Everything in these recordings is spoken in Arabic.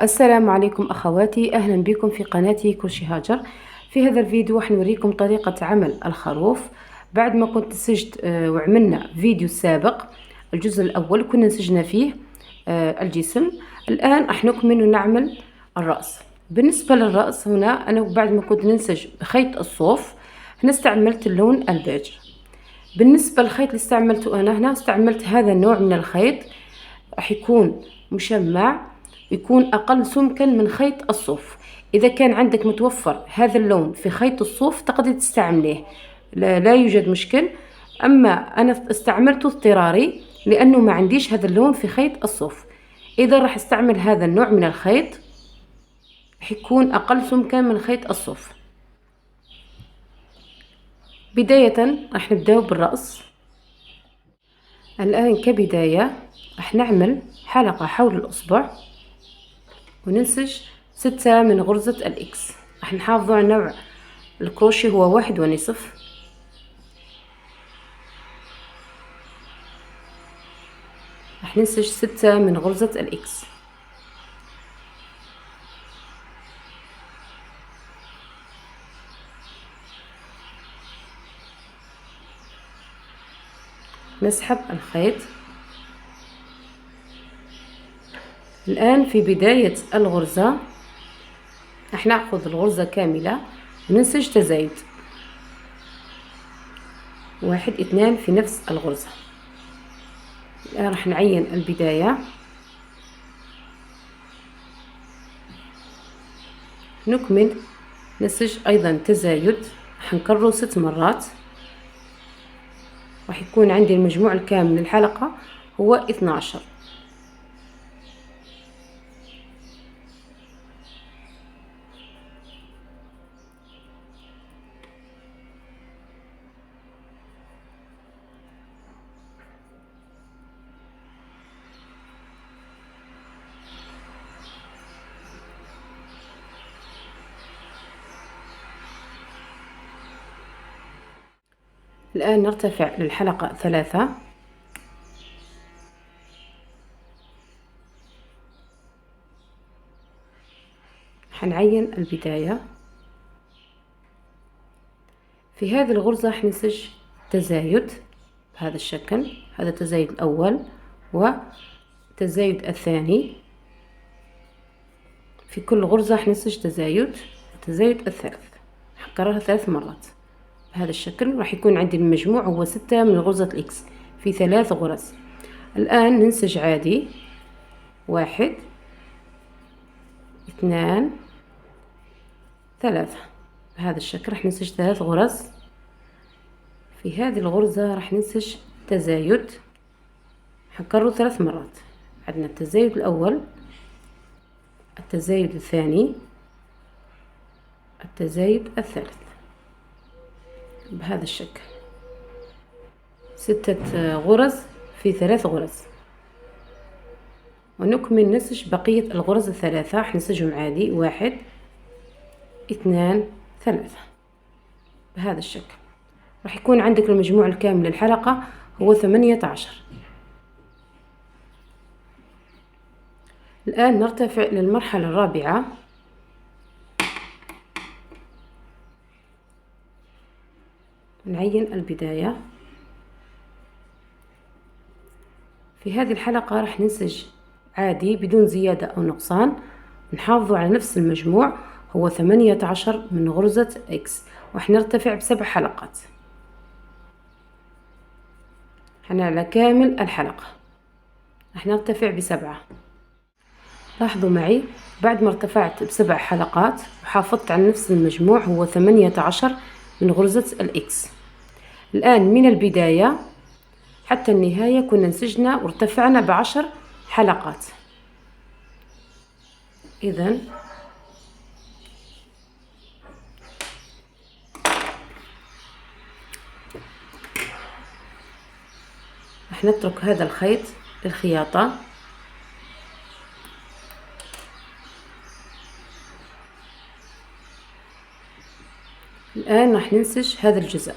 السلام عليكم أخواتي، أهلا بكم في قناتي كروشيه هاجر. في هذا الفيديو راح نوريكم طريقة عمل الخروف. بعد ما كنت نسجت وعملنا فيديو سابق، الجزء الأول كنا نسجنا فيه الجسم. الآن راح نكمل ونعمل الرأس. بالنسبة للرأس هنا أنا بعد ما كنت ننسج بخيط الصوف هنا استعملت اللون البيج. بالنسبة للخيط اللي استعملته أنا هنا استعملت هذا النوع من الخيط، راح يكون مشمع، يكون أقل سمكا من خيط الصوف. إذا كان عندك متوفر هذا اللون في خيط الصوف تقدر تستعمليه، لا يوجد مشكل. أما أنا استعملته اضطراري لأنه ما عنديش هذا اللون في خيط الصوف. إذا راح استعمل هذا النوع من الخيط راح يكون أقل سمكا من خيط الصوف. بداية راح نبدأ بالرأس. الآن كبداية راح نعمل حلقة حول الأصبع وننسج 6 من غرزة الإكس. راح نحافظ على نوع الكروشيه هو 1.5. راح ننسج 6 من غرزة الإكس. نسحب الخيط. الآن في بداية الغرزة راح نأخذ الغرزة كاملة وننسج تزايد 1 2 في نفس الغرزة. الآن راح نعين البداية، نكمل نسج أيضا تزايد، راح نكرره 6 مرات. راح يكون عندي المجموع الكامل للحلقة هو 12. الآن نرتفع للحلقة 3. حنعين البداية. في هذه الغرزة راح ننسج تزايد بهذا الشكل، هذا التزايد الأول والتزايد الثاني. في كل غرزة راح ننسج تزايد، التزايد الثالث هكررها 3 مرات بهذا الشكل. راح يكون عندي المجموع هو 6 من غرزة الإكس في 3 غرز. الآن ننسج عادي 1 2 3 بهذا الشكل. راح ننسج 3 غرز. في هذه الغرزة راح ننسج تزايد، هنكرره 3 مرات. عندنا التزايد الأول، التزايد الثاني، التزايد الثالث بهذا الشكل. 6 غرز في 3 غرز. ونكمل نسج بقية الغرز الثلاثة. راح نسجهم عادي 1 2 3 بهذا الشكل. راح يكون عندك المجموع الكامل للحلقة هو 18. الآن نرتفع للمرحلة الرابعة. نعين البداية. في هذه الحلقة راح ننسج عادي بدون زيادة أو نقصان، نحافظ على نفس المجموع هو 18 من غرزة إكس. وراح نرتفع ب7 حلقات على كامل الحلقة. راح نرتفع ب7. لاحظوا معي بعد ما ارتفعت ب7 حلقات وحافظت على نفس المجموع هو 18 من غرزة الإكس. الآن من البداية حتى النهاية كنا نسجنا وارتفعنا ب10 حلقات. إذن راح نترك هذا الخيط للخياطة. الآن راح ننسج هذا الجزء.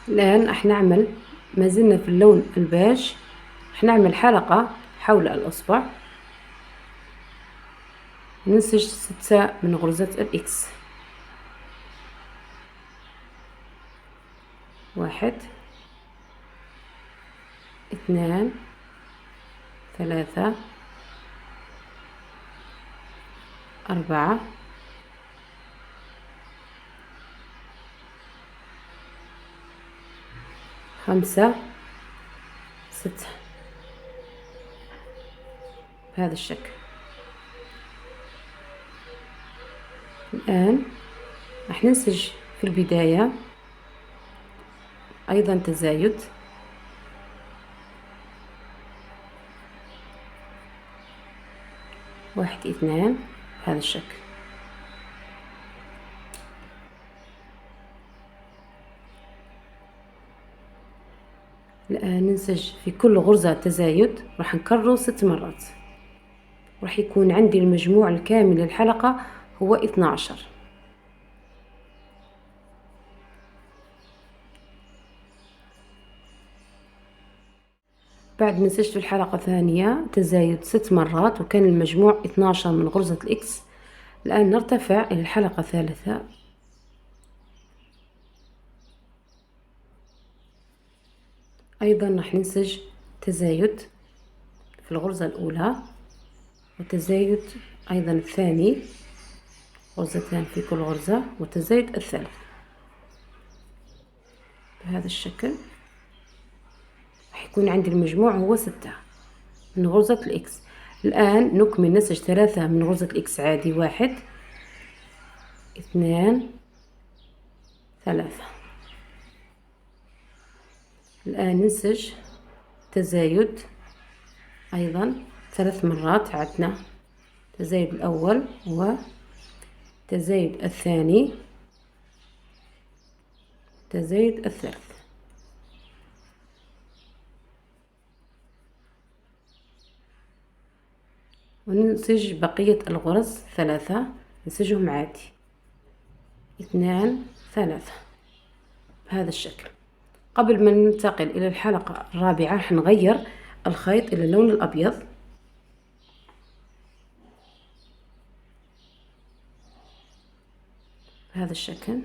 الآن راح نعمل ما زلنا في اللون البيج راح نعمل حلقة حول الإصبع، ننسج 6 من غرزة الإكس. 1 2 3 4 5 6 بهذا الشكل. الآن راح ننسج في البداية أيضا تزايد، واحد اثنان بهذا الشكل. الآن ننسج في كل غرزة تزايد، راح نكرره 6 مرات، راح يكون عندي المجموع الكامل للحلقة هو 12. بعد ما نسجت في الحلقة الثانية تزايد 6 مرات وكان المجموع 12 من غرزة الإكس. الآن نرتفع إلى الحلقة الثالثة، أيضا راح ننسج تزايد في الغرزة الأولى وتزايد أيضا الثاني، غرزتان في كل غرزة، وتزايد الثالث بهذا الشكل. راح يكون عندي المجموع هو 6 من غرزة الإكس. الآن نكمل نسج 3 من غرزة الإكس عادي، 1 2 3. الآن ننسج تزايد أيضا 3 مرات، عدنا تزايد الأول وتزايد الثاني، تزايد الثالث. وننسج بقية الغرز 3، ننسجهم عادي 2 3 بهذا الشكل. قبل ما ننتقل إلى الحلقة الرابعة حنغير الخيط إلى اللون الأبيض. بهذا الشكل.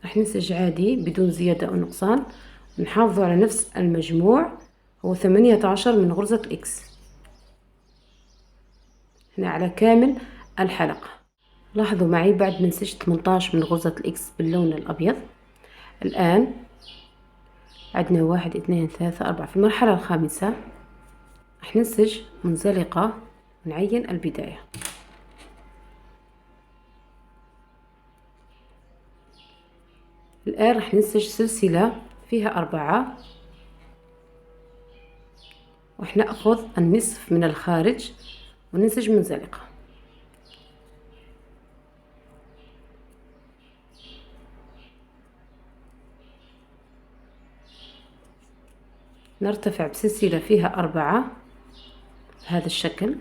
راح ننسج عادي بدون زيادة أو نقصان، نحافظ على نفس المجموع هو 18 من غرزة الإكس هنا على كامل الحلقة. لاحظوا معي بعد ما نسجت 18 من غرزة الإكس باللون الأبيض، الآن عندنا 1 2 3 4. في المرحلة الخامسة راح ننسج منزلقة ونعين البداية. الآن راح ننسج سلسلة فيها 4، راح نأخذ النصف من الخارج وننسج منزلقة. نرتفع بسلسلة فيها 4 بهذا الشكل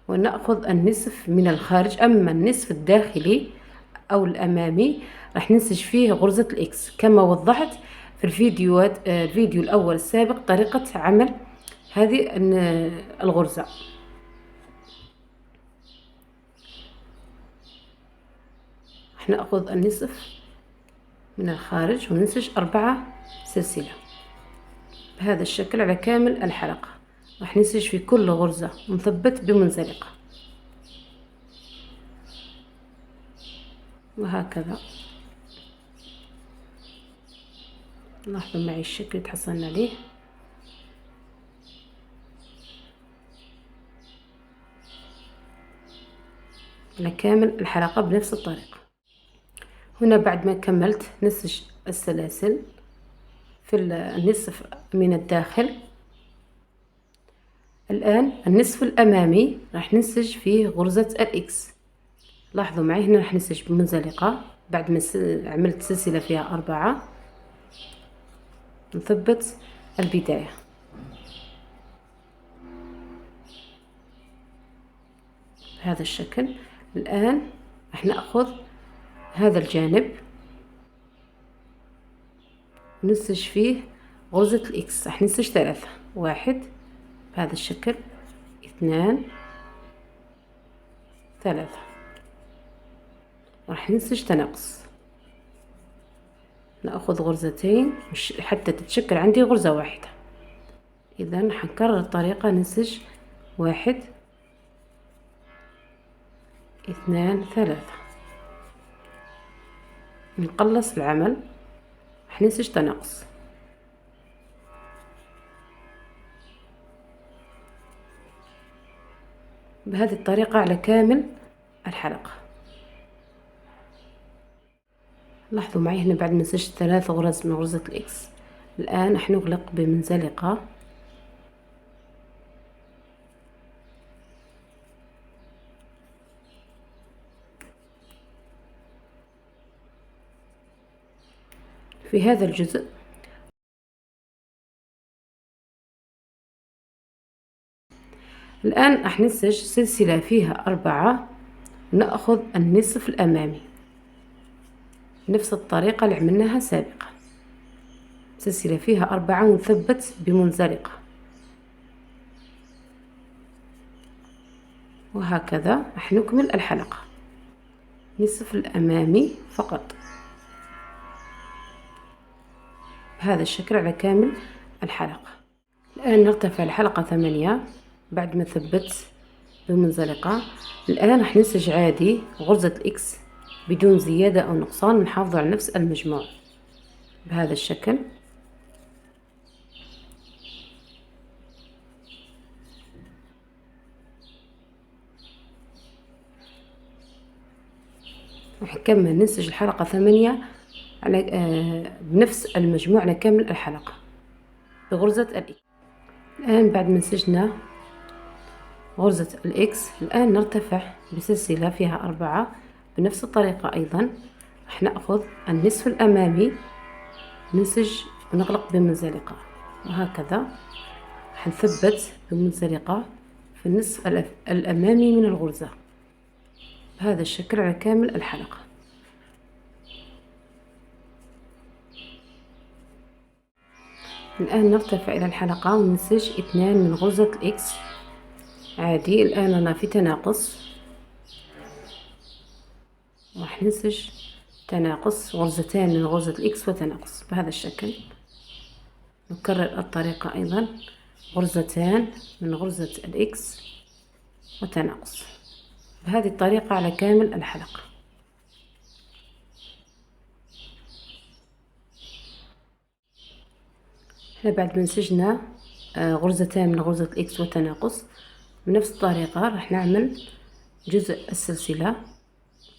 ونأخذ النصف من الخارج. أما النصف الداخلي أو الأمامي راح ننسج فيه غرزة الإكس كما وضحت في الفيديو الأول السابق طريقة عمل هذه الغرزة. راح نأخذ النصف من الخارج وننسج 4 سلسلة بهذا الشكل على كامل الحلقة. راح ننسج في كل غرزة ونثبت بمنزلقة وهكذا. لاحظوا معي الشكل اللي تحصلنا عليه. على كامل الحلقة بنفس الطريقة. هنا بعد ما كملت نسج السلاسل في النصف من الداخل. الآن النصف الأمامي راح ننسج فيه غرزة الإكس لاحظوا معي هنا راح ننسج بمنزلقة بعد ما عملت سلسلة فيها 4، نثبت البداية بهذا الشكل. الآن راح نأخذ هذا الجانب ننسج فيه غرزة الإكس، راح ننسج 3، 1 بهذا الشكل، 2، 3، راح ننسج تناقص، نأخذ غرزتين مش حتى تتشكل عندي غرزة واحدة. إذا حنكرر الطريقة، ننسج 1، 2، 3، نقلص العمل، راح ننسج تناقص بهذه الطريقة على كامل الحلقة. لاحظوا معي هنا بعد ما نسجت 3 غرز من غرزة الإكس، الآن راح نغلق بمنزلقة في هذا الجزء. الآن راح ننسج سلسلة فيها 4، نأخذ النصف الأمامي نفس الطريقة اللي عملناها سابقا، سلسلة فيها 4 ونثبت بمنزلقة، وهكذا راح نكمل الحلقة، نصف الأمامي فقط بهذا الشكل على كامل الحلقة. الآن نرتفع الحلقة 8 بعد ما ثبت بمنزلقة. الآن راح ننسج عادي غرزة الإكس بدون زيادة أو نقصان، ونحافظ على نفس المجموع بهذا الشكل. راح نكمل ننسج الحلقة 8 على بنفس المجموع على كامل الحلقة بغرزة الإكس. الآن بعد ما نسجنا غرزة الإكس، الآن نرتفع بسلسلة فيها 4 بنفس الطريقة أيضا. راح نأخذ النصف الأمامي ننسج ونغلق بمنزلقة، وهكذا راح نثبت بمنزلقة في النصف الأمامي من الغرزة بهذا الشكل على كامل الحلقة. الآن نرتفع إلى الحلقة وننسج 2 من غرزة الإكس عادي. الآن أنا في تناقص، راح ننسج تناقص غرزتين من غرزة الإكس وتناقص بهذا الشكل. نكرر الطريقة أيضا، غرزتان من غرزة الإكس وتناقص بهذه الطريقة على كامل الحلقة. احنا بعد ما نسجنا غرزتان من غرزة الإكس وتناقص بنفس الطريقة راح نعمل جزء السلسلة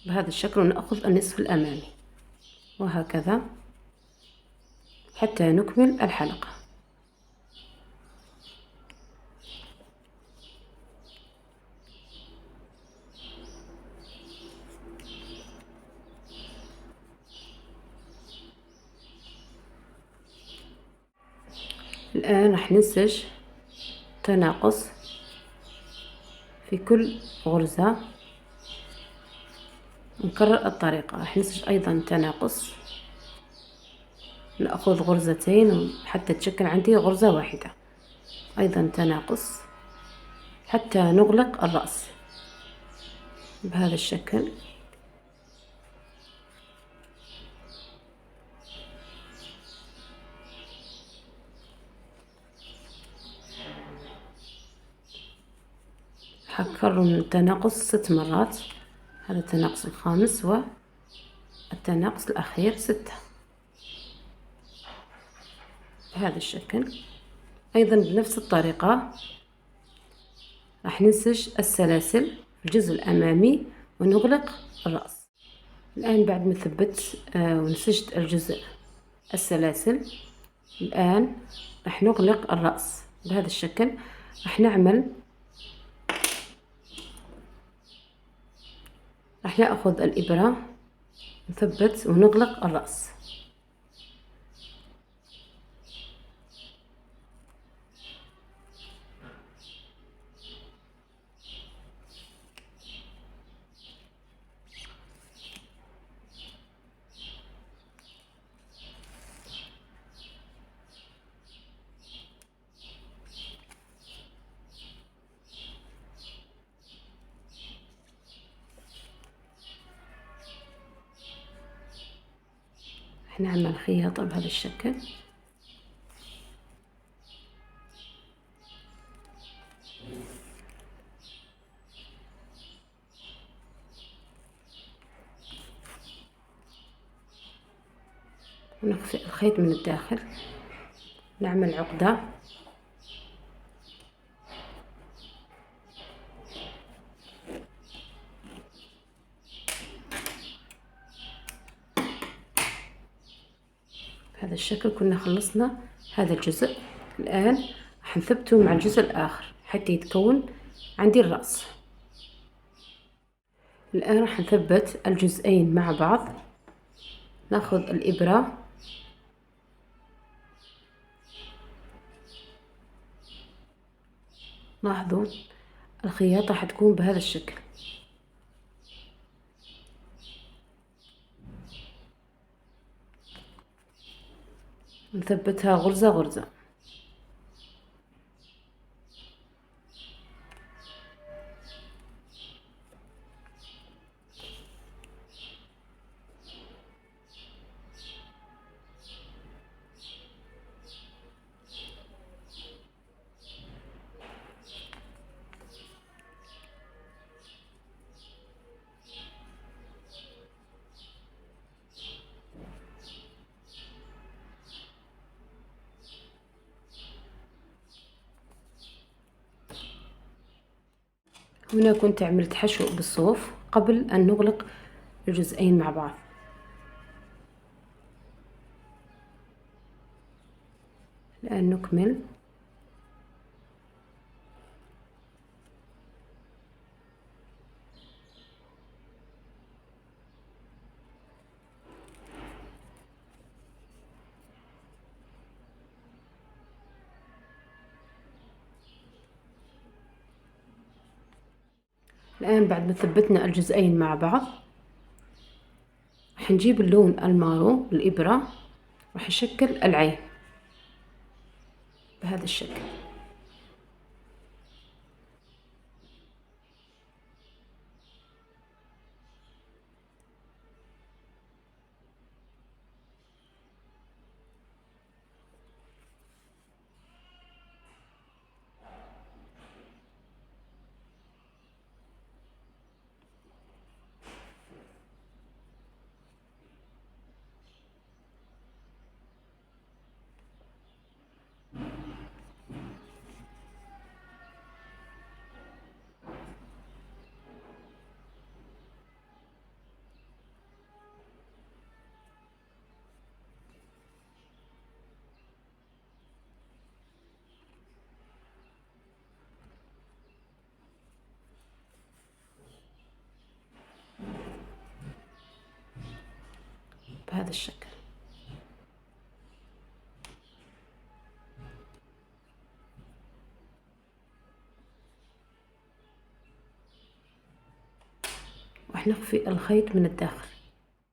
بهذا الشكل، ونأخذ النصف الأمامي وهكذا حتى نكمل الحلقة. الآن راح ننسج تناقص في كل غرزة، نكرر الطريقة. راح ننسج أيضا تناقص، نأخذ غرزتين حتى تشكل عندي غرزة واحدة، أيضا تناقص حتى نغلق الرأس بهذا الشكل. حكرر من التناقص 6 مرات، هذا التناقص الخامس والتناقص الأخير 6 بهذا الشكل. أيضا بنفس الطريقة راح ننسج السلاسل في الجزء الأمامي ونغلق الرأس. الآن بعد ما ثبت ونسجت الجزء السلاسل، الآن راح نغلق الرأس بهذا الشكل. راح نأخذ الإبرة نثبت ونغلق الرأس. نعمل خياطة بهذا الشكل. ونخفي الخيط من الداخل، نعمل عقدة بهذا الشكل. كنا خلصنا هذا الجزء، الآن راح نثبته مع الجزء الآخر حتى يتكون عندي الرأس. الآن راح نثبت الجزئين مع بعض. ناخذ الإبرة لاحظوا الخياطة حتكون بهذا الشكل. نثبتها غرزة غرزة. هنا كنت عملت حشو بالصوف قبل أن نغلق الجزئين مع بعض. الآن نكمل. الآن بعد ما ثبتنا الجزئين مع بعض راح نجيب اللون المارو بالإبرة، راح نشكل العين بهذا الشكل. بهذا الشكل. راح نخفي الخيط من الداخل.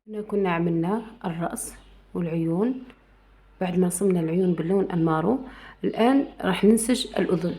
هنا كنا عملنا الرأس والعيون، بعد ما رسمنا العيون باللون المارو الآن راح ننسج الأذن.